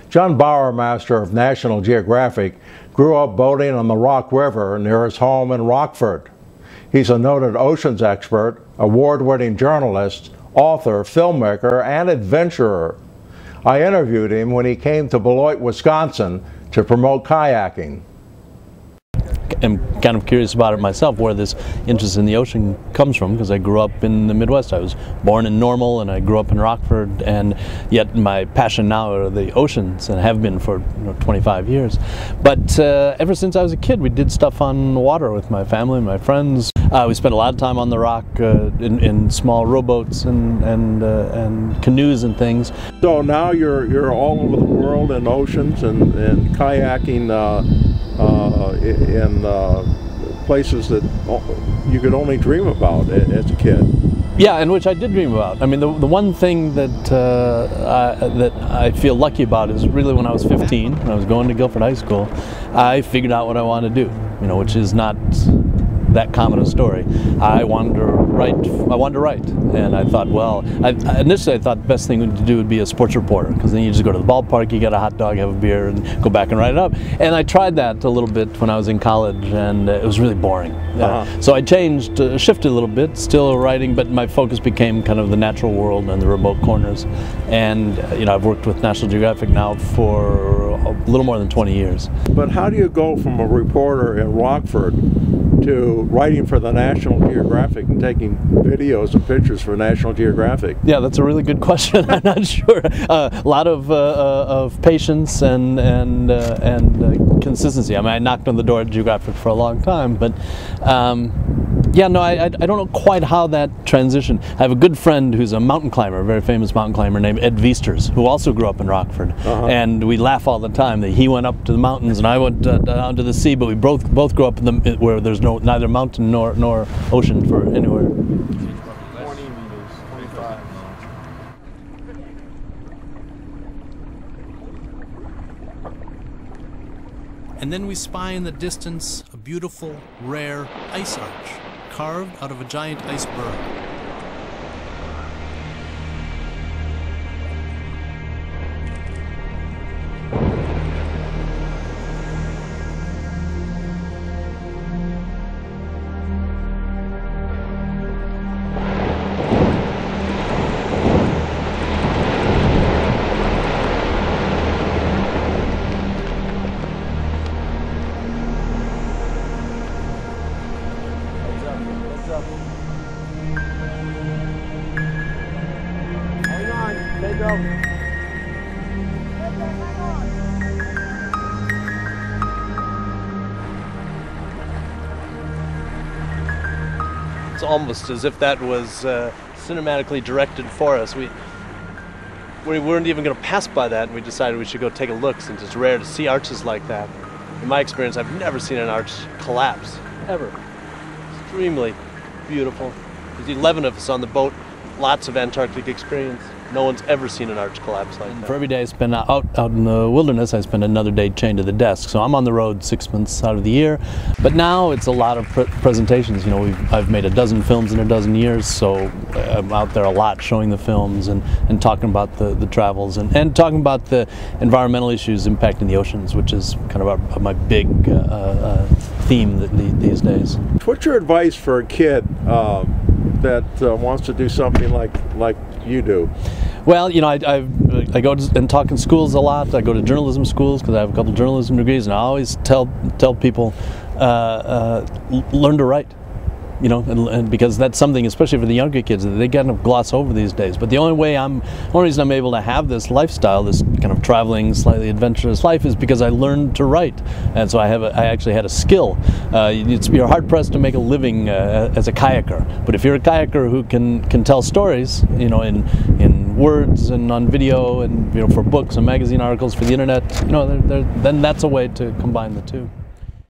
John Bowermaster of National Geographic grew up boating on the Rock River near his home in Rockford. He's a noted oceans expert, award-winning journalist, author, filmmaker, and adventurer. I interviewed him when he came to Beloit, Wisconsin to promote kayaking. I'm kind of curious about it myself, where this interest in the ocean comes from, because I grew up in the Midwest. I was born in Normal and I grew up in Rockford, and yet my passion now are the oceans, and have been for 25 years. But ever since I was a kid, we did stuff on the water with my family and my friends. We spent a lot of time on the rock in small rowboats and canoes and things. So now you're all over the world in oceans and kayaking in places that you could only dream about as a kid. Yeah, and which I did dream about. I mean, the one thing that I feel lucky about is really when I was 15, when I was going to Guilford High School, I figured out what I wanted to do, which is not that common a story. I wanted to write, and I thought, well, initially I thought the best thing to do would be a sports reporter, because then you just go to the ballpark, you get a hot dog, have a beer, and go back and write it up. And I tried that a little bit when I was in college, and it was really boring. So I shifted a little bit, still writing, but my focus became kind of the natural world and the remote corners. And I've worked with National Geographic now for a little more than 20 years. But how do you go from a reporter in Rockford to writing for the National Geographic and taking videos and pictures for National Geographic? Yeah, that's a really good question. I'm not sure. A lot of patience and consistency. I mean, I knocked on the door at Geographic for a long time, but yeah, no, I don't know quite how that transitioned. I have a good friend who's a mountain climber, a very famous mountain climber named Ed Viesters, who also grew up in Rockford. And we laugh all the time that he went up to the mountains and I went down to the sea, but we both grew up in where there's neither mountain nor ocean for anywhere. 20 meters, 25. And then we spy in the distance a beautiful, rare ice arch, carved out of a giant iceberg. Hang on, take over. It's almost as if that was cinematically directed for us. We weren't even going to pass by that, and we decided we should go take a look, since it's rare to see arches like that. In my experience, I've never seen an arch collapse, ever. Extremely beautiful. There's 11 of us on the boat, lots of Antarctic experience. No one's ever seen an arch collapse like that. For every day I spend out in the wilderness, I spend another day chained to the desk. So I'm on the road 6 months out of the year. But now it's a lot of presentations. I've made a dozen films in a dozen years, so I'm out there a lot showing the films and talking about the travels and talking about the environmental issues impacting the oceans, which is kind of my big theme these days. What's your advice for a kid that wants to do something like you do? Well, I go and talk in schools a lot. I go to journalism schools because I have a couple journalism degrees, and I always tell people learn to write. And because that's something, especially for the younger kids, that they kind of gloss over these days. But the only reason I'm able to have this lifestyle, this kind of traveling, slightly adventurous life, is because I learned to write, and so I actually had a skill. You're hard pressed to make a living as a kayaker, but if you're a kayaker who can tell stories, in words and on video, and for books and magazine articles for the internet, then that's a way to combine the two.